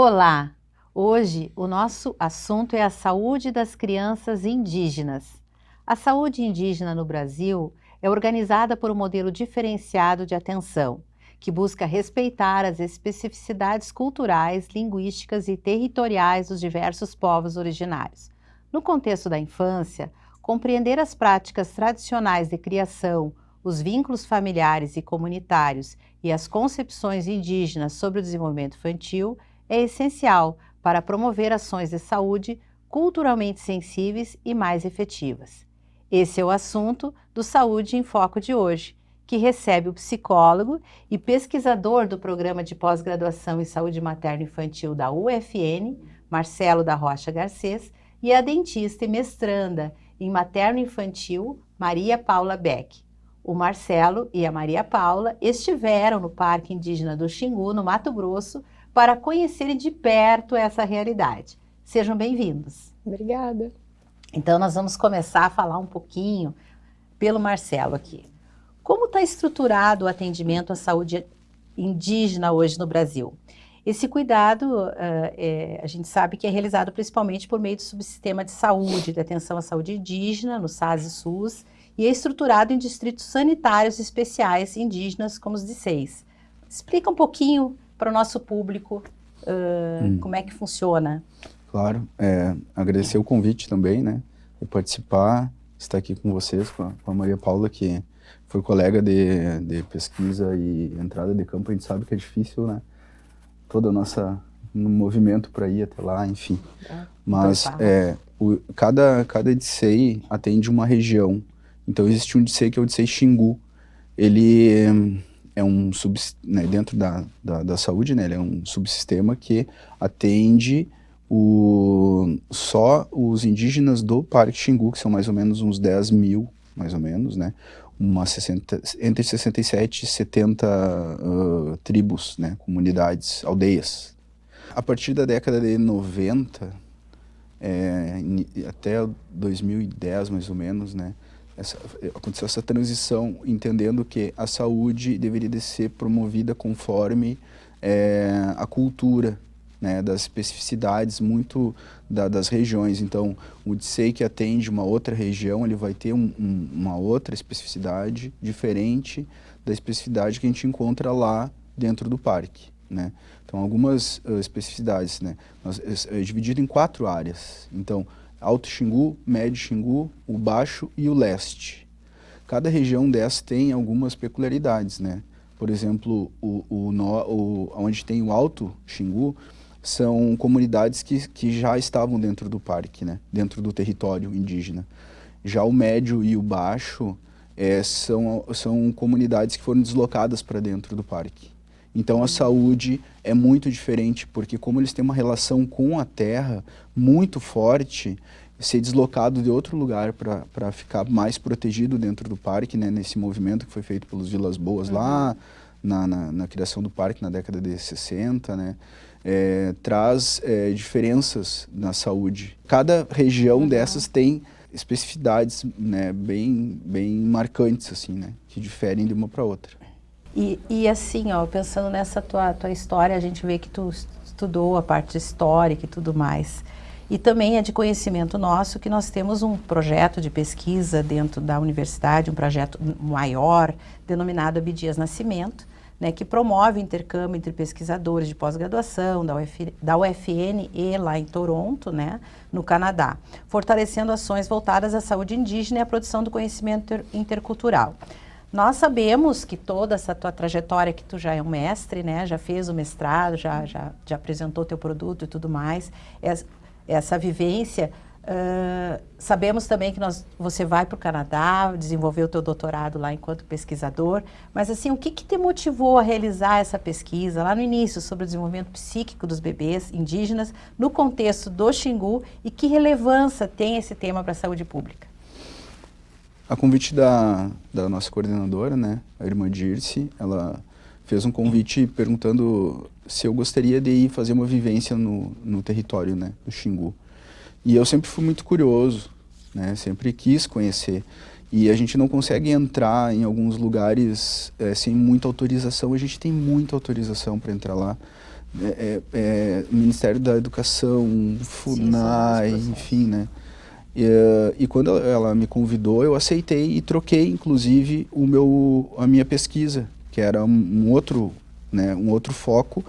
Olá! Hoje o nosso assunto é a saúde das crianças indígenas. A saúde indígena no Brasil é organizada por um modelo diferenciado de atenção, que busca respeitar as especificidades culturais, linguísticas e territoriais dos diversos povos originários. No contexto da infância, compreender as práticas tradicionais de criação, os vínculos familiares e comunitários e as concepções indígenas sobre o desenvolvimento infantil é essencial para promover ações de saúde culturalmente sensíveis e mais efetivas. Esse é o assunto do Saúde em Foco de hoje, que recebe o psicólogo e pesquisador do Programa de Pós-Graduação em Saúde Materno-Infantil da UFN, Marcelo da Rocha Garcês, e a dentista e mestranda em Materno-Infantil, Maria Paula Beck. O Marcelo e a Maria Paula estiveram no Parque Indígena do Xingu, no Mato Grosso, para conhecerem de perto essa realidade. Sejam bem-vindos. Obrigada. Então, nós vamos começar a falar um pouquinho pelo Marcelo aqui. Como está estruturado o atendimento à saúde indígena hoje no Brasil? Esse cuidado, a gente sabe que é realizado principalmente por meio do subsistema de saúde, de atenção à saúde indígena, no SAS e SUS, e é estruturado em distritos sanitários especiais indígenas, como os DICEIs. Explica um pouquinho para o nosso público como é que funciona. Claro, agradecer o convite também, né, de participar, estar aqui com vocês, com a Maria Paula, que foi colega de pesquisa e entrada de campo. A gente sabe que é difícil, né, todo o nosso movimento para ir até lá, enfim. Mas cada DICEI atende uma região. Então existe um DICEI que é o DICEI Xingu. Ele é um dentro da saúde, né? Ele é um subsistema que atende só os indígenas do Parque Xingu, que são mais ou menos uns 10 mil, mais ou menos, né? Entre 67 e 70 tribos, né? Comunidades, aldeias. A partir da década de 90, até 2010, mais ou menos, né? Aconteceu essa transição, entendendo que a saúde deveria de ser promovida conforme a cultura, né, das especificidades muito das regiões. Então, o DICEI que atende uma outra região, ele vai ter uma outra especificidade diferente da especificidade que a gente encontra lá dentro do parque, né? Então, algumas especificidades, né, é dividido em 4 áreas. Então, Alto Xingu, Médio Xingu, o Baixo e o Leste. Cada região dessa tem algumas peculiaridades, né? Por exemplo, onde tem o Alto Xingu são comunidades que já estavam dentro do parque, né? Dentro do território indígena. Já o Médio e o Baixo são comunidades que foram deslocadas para dentro do parque. Então a saúde é muito diferente, porque como eles têm uma relação com a terra muito forte, ser deslocado de outro lugar para ficar mais protegido dentro do parque, né, nesse movimento que foi feito pelos Vilas Boas lá na criação do parque na década de 60, né, traz diferenças na saúde. Cada região dessas tem especificidades, né, bem marcantes, assim, né, que diferem de uma para outra. E assim, ó, pensando nessa tua história, a gente vê que tu estudou a parte histórica e tudo mais. E também é de conhecimento nosso que nós temos um projeto de pesquisa dentro da universidade, um projeto maior, denominado Abdias Nascimento, né, que promove intercâmbio entre pesquisadores de pós-graduação da UFN e lá em Toronto, né, no Canadá, fortalecendo ações voltadas à saúde indígena e à produção do conhecimento intercultural. Nós sabemos que toda essa tua trajetória, que tu já é um mestre, né, já fez o mestrado, já apresentou teu produto e tudo mais, essa vivência, sabemos também que você vai para o Canadá, desenvolver o teu doutorado lá enquanto pesquisador, mas assim, o que te motivou a realizar essa pesquisa lá no início sobre o desenvolvimento psíquico dos bebês indígenas no contexto do Xingu e que relevância tem esse tema para a saúde pública? A convite da nossa coordenadora, né, a irmã Dirce, ela fez um convite perguntando se eu gostaria de ir fazer uma vivência no território, né, do Xingu. E eu sempre fui muito curioso, né, sempre quis conhecer. E a gente não consegue entrar em alguns lugares sem muita autorização. A gente tem muita autorização para entrar lá, Ministério da Educação, FUNAI, enfim, né? E quando ela me convidou, eu aceitei e troquei, inclusive, a minha pesquisa, que era um outro foco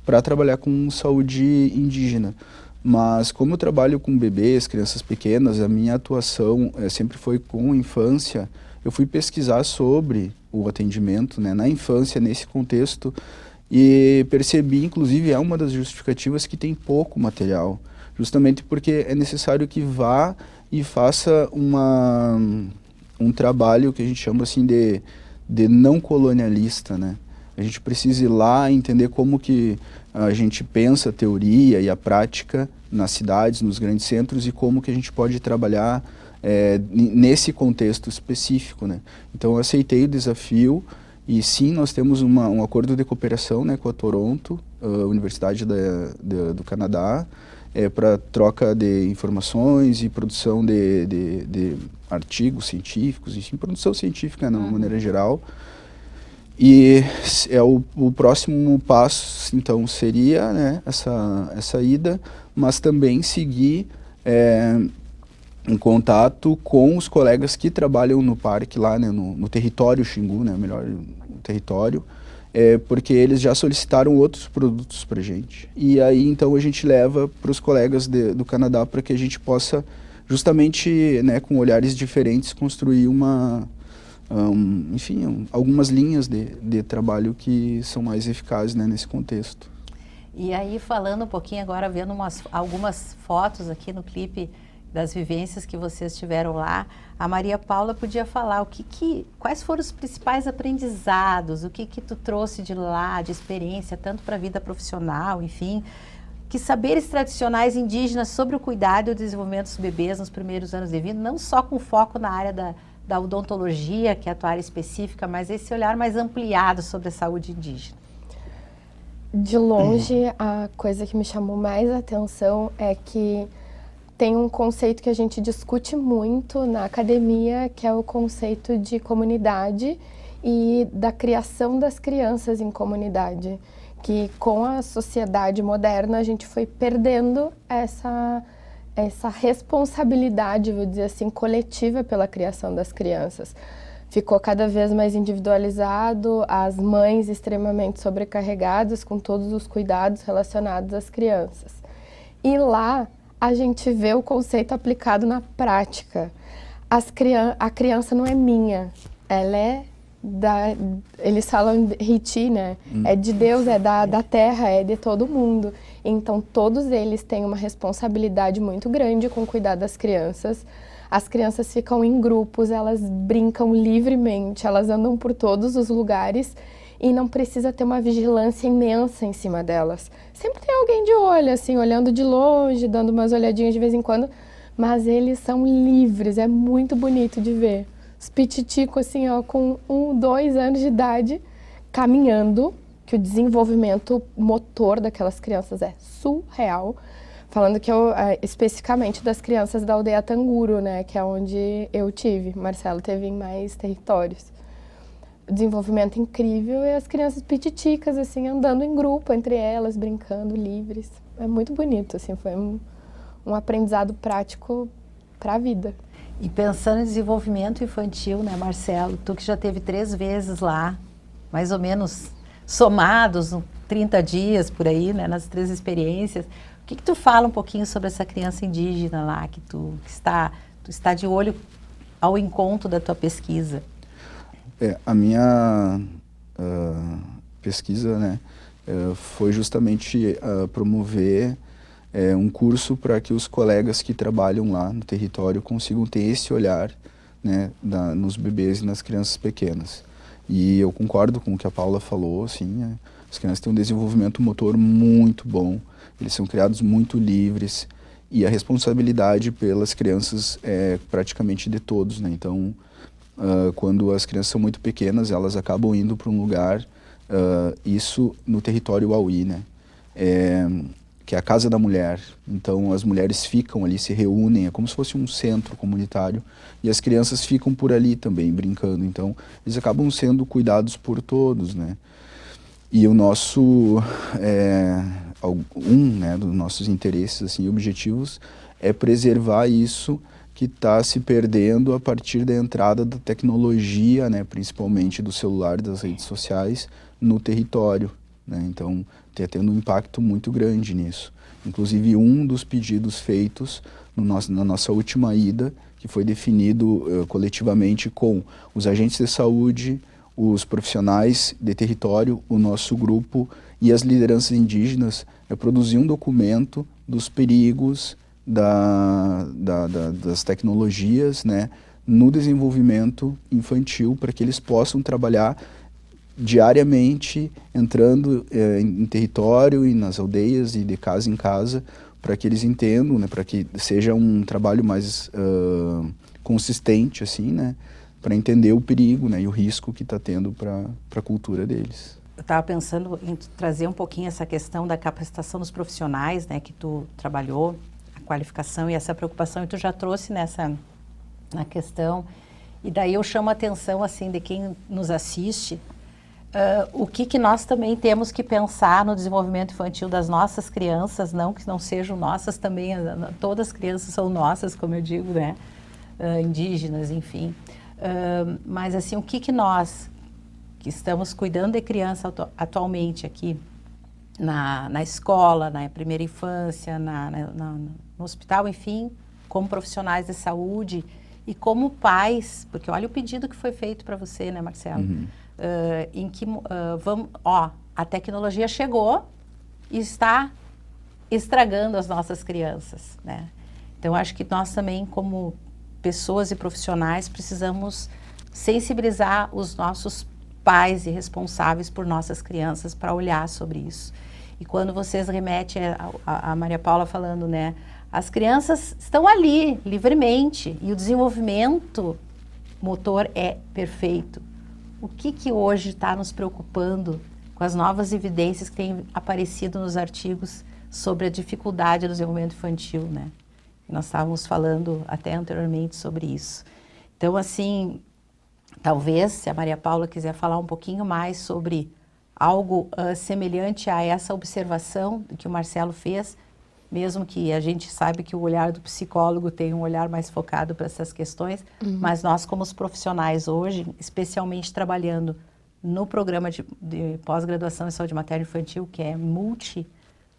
para trabalhar com saúde indígena. Mas como eu trabalho com bebês, crianças pequenas, a minha atuação sempre foi com infância. Eu fui pesquisar sobre o atendimento, né, na infância, nesse contexto, e percebi, inclusive, é uma das justificativas que tem pouco material, justamente porque é necessário que vá e faça um trabalho que a gente chama assim de não colonialista, né? A gente precisa ir lá entender como que a gente pensa a teoria e a prática nas cidades, nos grandes centros, e como que a gente pode trabalhar nesse contexto específico, né? Então eu aceitei o desafio e sim, nós temos um acordo de cooperação, né, com a Toronto, Universidade do Canadá, para troca de informações e produção de artigos científicos, enfim, produção científica de uma maneira geral. E o próximo passo, então, seria, né, essa ida, mas também seguir em contato com os colegas que trabalham no parque lá, né, no território Xingu, né, melhor, no território, porque eles já solicitaram outros produtos para a gente. E aí, então, a gente leva para os colegas do Canadá para que a gente possa, justamente, né, com olhares diferentes, construir enfim, algumas linhas de trabalho que são mais eficazes, né, nesse contexto. E aí, falando um pouquinho agora, vendo algumas fotos aqui no clipe das vivências que vocês tiveram lá, a Maria Paula podia falar quais foram os principais aprendizados, o que tu trouxe de lá, de experiência, tanto para a vida profissional, enfim, que saberes tradicionais indígenas sobre o cuidado e o desenvolvimento dos bebês nos primeiros anos de vida, não só com foco na área da odontologia, que é a tua área específica, mas esse olhar mais ampliado sobre a saúde indígena. De longe, a coisa que me chamou mais a atenção é que tem um conceito que a gente discute muito na academia, que é o conceito de comunidade e da criação das crianças em comunidade, que com a sociedade moderna a gente foi perdendo essa responsabilidade, vou dizer assim, coletiva pela criação das crianças. Ficou cada vez mais individualizado, as mães extremamente sobrecarregadas com todos os cuidados relacionados às crianças. E lá a gente vê o conceito aplicado na prática. A criança não é minha, ela é eles falam Riti, né? É de Deus, é da terra, é de todo mundo. Então todos eles têm uma responsabilidade muito grande com o cuidado das crianças. As crianças ficam em grupos, elas brincam livremente, elas andam por todos os lugares e não precisa ter uma vigilância imensa em cima delas. Sempre tem alguém de olho, assim, olhando de longe, dando umas olhadinhas de vez em quando, mas eles são livres, é muito bonito de ver. Os pititicos, assim, ó, com 1, 2 anos de idade, caminhando, que o desenvolvimento motor daquelas crianças é surreal. Falando que especificamente das crianças da aldeia Tanguro, né, que é onde eu tive. Marcelo teve em mais territórios. O desenvolvimento incrível e as crianças pititicas, assim, andando em grupo entre elas, brincando, livres. É muito bonito, assim, foi um aprendizado prático para a vida. E pensando em desenvolvimento infantil, né, Marcelo, tu que já teve 3 vezes lá, mais ou menos somados, 30 dias por aí, né, nas 3 experiências, o que tu fala um pouquinho sobre essa criança indígena lá, que tu está de olho ao encontro da tua pesquisa? A minha pesquisa, né, foi justamente promover um curso para que os colegas que trabalham lá no território consigam ter esse olhar, né, nos bebês e nas crianças pequenas. E eu concordo com o que a Paula falou, assim, as crianças têm um desenvolvimento motor muito bom, eles são criados muito livres e a responsabilidade pelas crianças é praticamente de todos, né? Então, quando as crianças são muito pequenas, elas acabam indo para um lugar, isso no território Auí, né? Que é a Casa da Mulher. Então, as mulheres ficam ali, se reúnem, é como se fosse um centro comunitário, e as crianças ficam por ali também, brincando. Então, eles acabam sendo cuidados por todos, né? E o nosso, né, dos nossos interesses assim, objetivos é preservar isso que está se perdendo a partir da entrada da tecnologia, né, principalmente do celular e das redes sociais, no território, né? Então, está tendo um impacto muito grande nisso. Inclusive, um dos pedidos feitos na nossa última ida, que foi definido coletivamente com os agentes de saúde, os profissionais de território, o nosso grupo e as lideranças indígenas, é produzir um documento dos perigos das tecnologias, né, no desenvolvimento infantil, para que eles possam trabalhar diariamente, entrando em território e nas aldeias e de casa em casa, para que eles entendam, né, para que seja um trabalho mais consistente, assim, né, para entender o perigo, né, e o risco que está tendo para a cultura deles. Eu estava pensando em trazer um pouquinho essa questão da capacitação dos profissionais, né, que tu trabalhou, a qualificação e essa preocupação, e tu já trouxe na questão, e daí eu chamo a atenção, assim, de quem nos assiste, o que nós também temos que pensar no desenvolvimento infantil das nossas crianças, não que não sejam nossas também, todas as crianças são nossas, como eu digo, né, indígenas, enfim, mas assim, o que nós, que estamos cuidando de criança atualmente aqui, na escola, na primeira infância, no hospital, enfim, como profissionais de saúde e como pais, porque olha o pedido que foi feito para você, né, Marcelo? Uhum. Em que a tecnologia chegou e está estragando as nossas crianças, né? Então, acho que nós também, como pessoas e profissionais, precisamos sensibilizar os nossos pais e responsáveis por nossas crianças para olhar sobre isso. E quando vocês remetem a Maria Paula falando, né, as crianças estão ali, livremente, e o desenvolvimento motor é perfeito. O que hoje está nos preocupando com as novas evidências que têm aparecido nos artigos sobre a dificuldade do desenvolvimento infantil, né? Nós estávamos falando até anteriormente sobre isso. Então, assim, talvez, se a Maria Paula quiser falar um pouquinho mais sobre algo semelhante a essa observação que o Marcelo fez, mesmo que a gente saiba que o olhar do psicólogo tem um olhar mais focado para essas questões, mas nós, como os profissionais hoje, especialmente trabalhando no programa de pós-graduação em saúde materna e infantil, que é multi,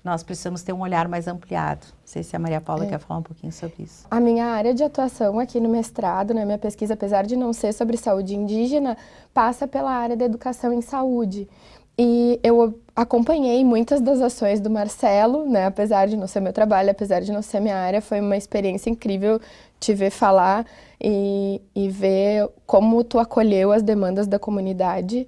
nós precisamos ter um olhar mais ampliado. Não sei se a Maria Paula quer falar um pouquinho sobre isso. A minha área de atuação aqui no mestrado, né, minha pesquisa, apesar de não ser sobre saúde indígena, passa pela área da educação em saúde. E eu acompanhei muitas das ações do Marcelo, né, apesar de não ser meu trabalho, apesar de não ser minha área, foi uma experiência incrível te ver falar e ver como tu acolheu as demandas da comunidade.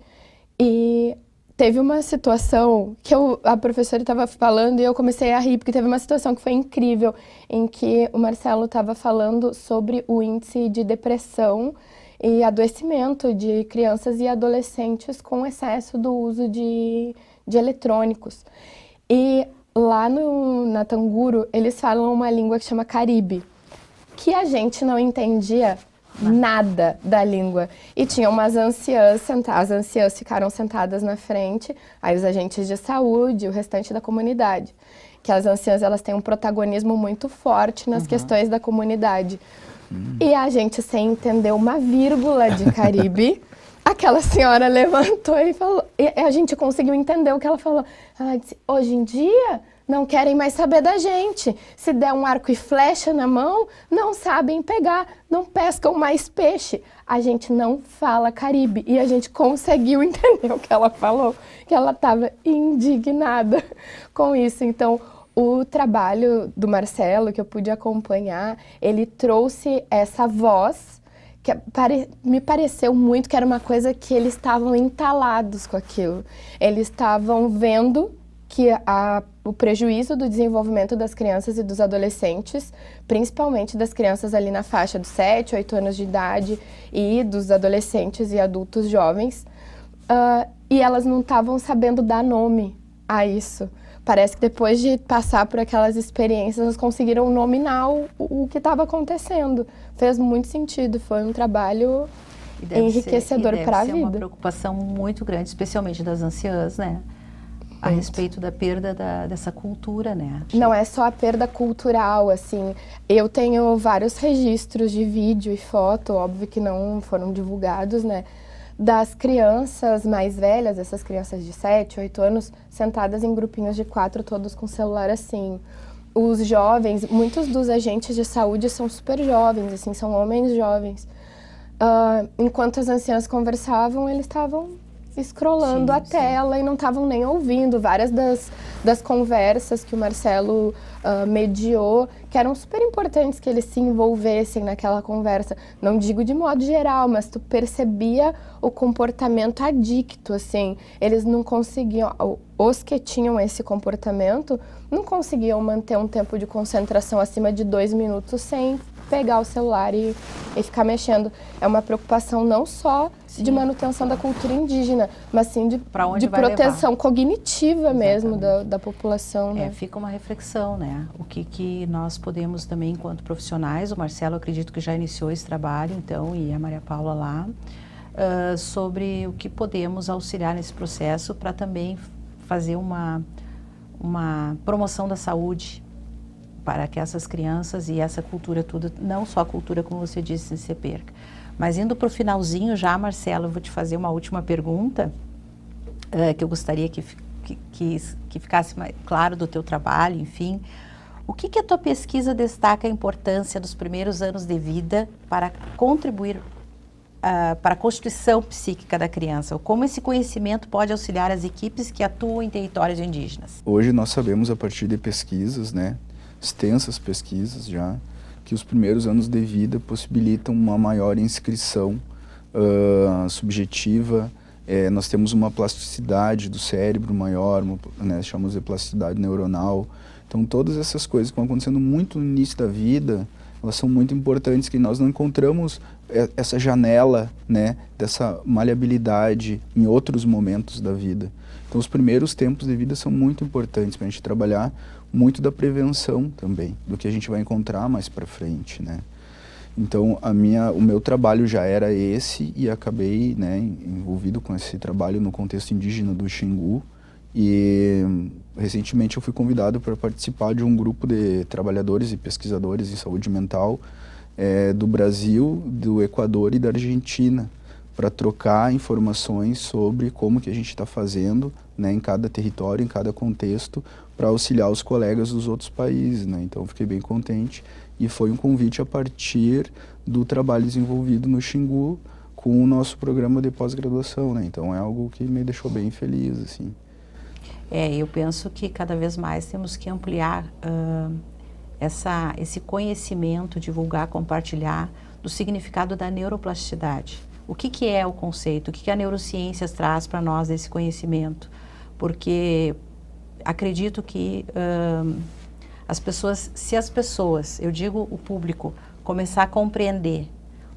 E teve uma situação que a professora estava falando e eu comecei a rir, porque teve uma situação que foi incrível, em que o Marcelo estava falando sobre o índice de depressão e adoecimento de crianças e adolescentes com excesso do uso de eletrônicos. E lá na Tanguro, eles falam uma língua que chama Caribe, que a gente não entendia nada da língua. E tinha umas anciãs sentadas, as anciãs ficaram sentadas na frente, aí os agentes de saúde, o restante da comunidade. Que as anciãs, elas têm um protagonismo muito forte nas questões da comunidade. E a gente, sem entender uma vírgula de Caribe, aquela senhora levantou e falou, e a gente conseguiu entender o que ela falou. Ela disse, hoje em dia não querem mais saber da gente. Se der um arco e flecha na mão, não sabem pegar, não pescam mais peixe. A gente não fala Caribe. E a gente conseguiu entender o que ela falou, que ela estava indignada com isso. Então, o trabalho do Marcelo, que eu pude acompanhar, ele trouxe essa voz, que me pareceu muito que era uma coisa que eles estavam entalados com aquilo. Eles estavam vendo que o prejuízo do desenvolvimento das crianças e dos adolescentes, principalmente das crianças ali na faixa dos 7, 8 anos de idade e dos adolescentes e adultos jovens, e elas não estavam sabendo dar nome a isso. Parece que depois de passar por aquelas experiências, elas conseguiram nominar o que estava acontecendo. Fez muito sentido, foi um trabalho E deve enriquecedor para a ser uma vida. preocupação muito grande, especialmente das anciãs, né? A respeito da perda dessa cultura, né? Não é só a perda cultural, assim. Eu tenho vários registros de vídeo e foto, óbvio que não foram divulgados, né? Das crianças mais velhas, essas crianças de 7, 8 anos, sentadas em grupinhos de 4, todos com celular assim. Os jovens, muitos dos agentes de saúde são super jovens, assim, são homens jovens. Enquanto as anciãs conversavam, eles estavam scrollando a tela e não estavam nem ouvindo. Várias das conversas que o Marcelo mediou, que eram super importantes que eles se envolvessem naquela conversa. Não digo de modo geral, mas tu percebia o comportamento adicto, assim. Eles não conseguiam, os que tinham esse comportamento, não conseguiam manter um tempo de concentração acima de 2 minutos sem pegar o celular e ficar mexendo. É uma preocupação não só de manutenção da cultura indígena, mas sim de proteção cognitiva mesmo da população. Né? Fica uma reflexão, né? O que nós podemos também, enquanto profissionais, o Marcelo acredito que já iniciou esse trabalho, então, e a Maria Paula lá, sobre o que podemos auxiliar nesse processo para também fazer uma promoção da saúde para que essas crianças e essa cultura toda, não só a cultura, como você disse, se perca. Mas indo para o finalzinho já, Marcelo, eu vou te fazer uma última pergunta, que eu gostaria que ficasse mais claro do teu trabalho, enfim. O que a tua pesquisa destaca a importância dos primeiros anos de vida para contribuir para a constituição psíquica da criança? Ou como esse conhecimento pode auxiliar as equipes que atuam em territórios indígenas? Hoje nós sabemos, a partir de pesquisas, né, extensas pesquisas já, que os primeiros anos de vida possibilitam uma maior inscrição subjetiva. Nós temos uma plasticidade do cérebro maior, né, chamamos de plasticidade neuronal. Então todas essas coisas que vão acontecendo muito no início da vida, elas são muito importantes, que nós não encontramos essa janela, né, dessa maleabilidade em outros momentos da vida. Então os primeiros tempos de vida são muito importantes para a gente trabalhar muito da prevenção também, do que a gente vai encontrar mais para frente, né? Então o meu trabalho já era esse e acabei, né, envolvido com esse trabalho no contexto indígena do Xingu, e recentemente eu fui convidado para participar de um grupo de trabalhadores e pesquisadores em saúde mental do Brasil, do Equador e da Argentina, para trocar informações sobre como que a gente está fazendo, né, em cada território, em cada contexto, para auxiliar os colegas dos outros países, né? Então fiquei bem contente e foi um convite a partir do trabalho desenvolvido no Xingu com o nosso programa de pós-graduação, né? Então é algo que me deixou bem feliz, assim. Eu penso que cada vez mais temos que ampliar esse conhecimento, divulgar, compartilhar do significado da neuroplasticidade. O que é o conceito? O que a neurociência traz para nós desse conhecimento? Porque acredito que se as pessoas, eu digo o público, começar a compreender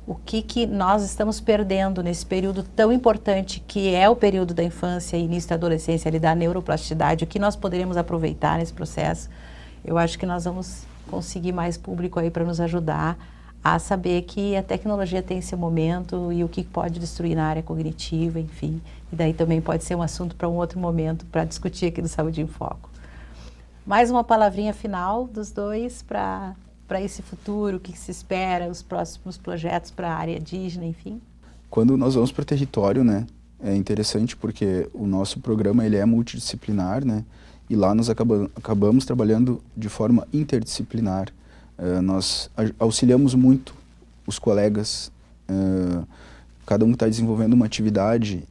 o que nós estamos perdendo nesse período tão importante que é o período da infância e início da adolescência, ali da neuroplasticidade, o que nós poderemos aproveitar nesse processo, eu acho que nós vamos conseguir mais público aí para nos ajudar a saber que a tecnologia tem seu momento e o que pode destruir na área cognitiva, enfim. E daí também pode ser um assunto para um outro momento para discutir aqui no Saúde em Foco. Mais uma palavrinha final dos dois para esse futuro, o que se espera, os próximos projetos para a área indígena, enfim. Quando nós vamos para o território, né, é interessante porque o nosso programa ele é multidisciplinar, né, e lá nós acabamos trabalhando de forma interdisciplinar. Nós auxiliamos muito os colegas, cada um está desenvolvendo uma atividade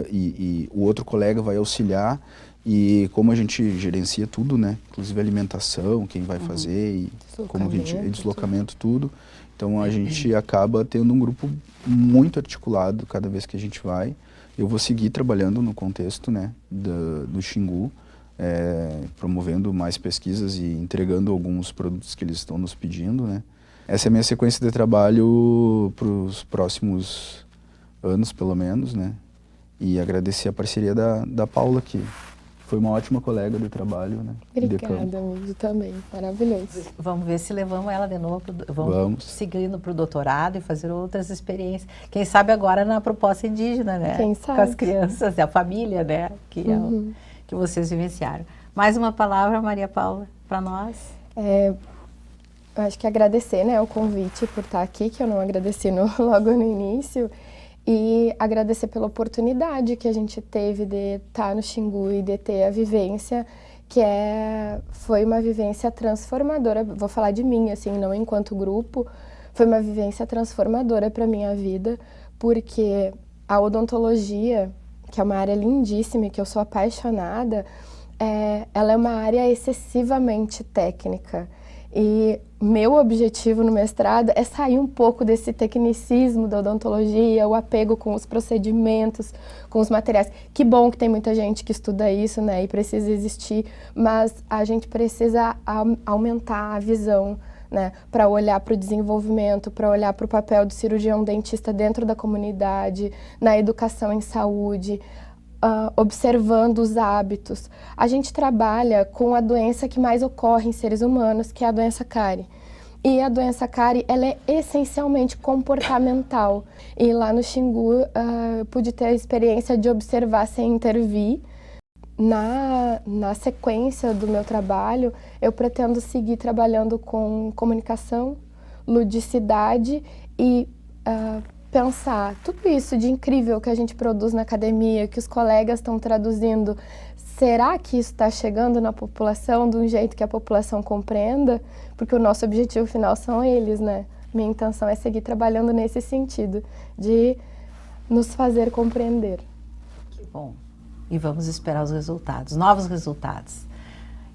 e o outro colega vai auxiliar, e como a gente gerencia tudo, né, inclusive alimentação, quem vai fazer, e como a gente, deslocamento, tudo, então a gente acaba tendo um grupo muito articulado cada vez que a gente vai. Eu vou seguir trabalhando no contexto, né, do Xingu, promovendo mais pesquisas e entregando alguns produtos que eles estão nos pedindo, né. Essa é a minha sequência de trabalho para os próximos anos, pelo menos, né, e agradecer a parceria da Paula, que Foi uma ótima colega de trabalho, né? Obrigada, amigo, também. Maravilhoso. Vamos ver se levamos ela de novo, vamos seguindo para o doutorado e fazer outras experiências. Quem sabe agora na proposta indígena, né? Quem sabe. Com as crianças, a família, né? Que, que vocês vivenciaram. Mais uma palavra, Maria Paula, para nós? Eu acho que agradecer, né, o convite por estar aqui, que eu não agradeci logo no início. E agradecer pela oportunidade que a gente teve de estar no Xingu e de ter a vivência, que foi uma vivência transformadora. Vou falar de mim, assim, não enquanto grupo. Foi uma vivência transformadora para a minha vida, porque a odontologia, que é uma área lindíssima e que eu sou apaixonada, ela é uma área excessivamente técnica. E meu objetivo no mestrado é sair um pouco desse tecnicismo da odontologia, o apego com os procedimentos, com os materiais. Que bom que tem muita gente que estuda isso, né, e precisa existir, mas a gente precisa aumentar a visão, né, para olhar para o desenvolvimento, para olhar para o papel do cirurgião dentista dentro da comunidade, na educação em saúde, observando os hábitos. A gente trabalha com a doença que mais ocorre em seres humanos, que é a doença cárie. E a doença cárie, ela é essencialmente comportamental. E lá no Xingu, eu pude ter a experiência de observar sem intervir. Na sequência do meu trabalho, eu pretendo seguir trabalhando com comunicação, ludicidade e pensar tudo isso de incrível que a gente produz na academia, que os colegas estão traduzindo. Será que isso está chegando na população de um jeito que a população compreenda? Porque o nosso objetivo final são eles, né? Minha intenção é seguir trabalhando nesse sentido, de nos fazer compreender. Que bom. E vamos esperar os resultados, novos resultados.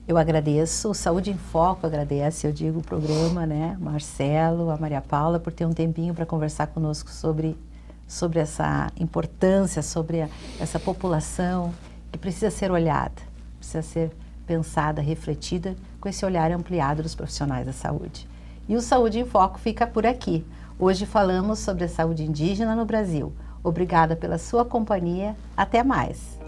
Eu agradeço, o Saúde em Foco agradece, eu digo, o programa, né? Marcelo, a Maria Paula, por ter um tempinho para conversar conosco sobre essa importância, sobre essa população que precisa ser olhada, precisa ser pensada, refletida, com esse olhar ampliado dos profissionais da saúde. E o Saúde em Foco fica por aqui. Hoje falamos sobre a saúde indígena no Brasil. Obrigada pela sua companhia. Até mais.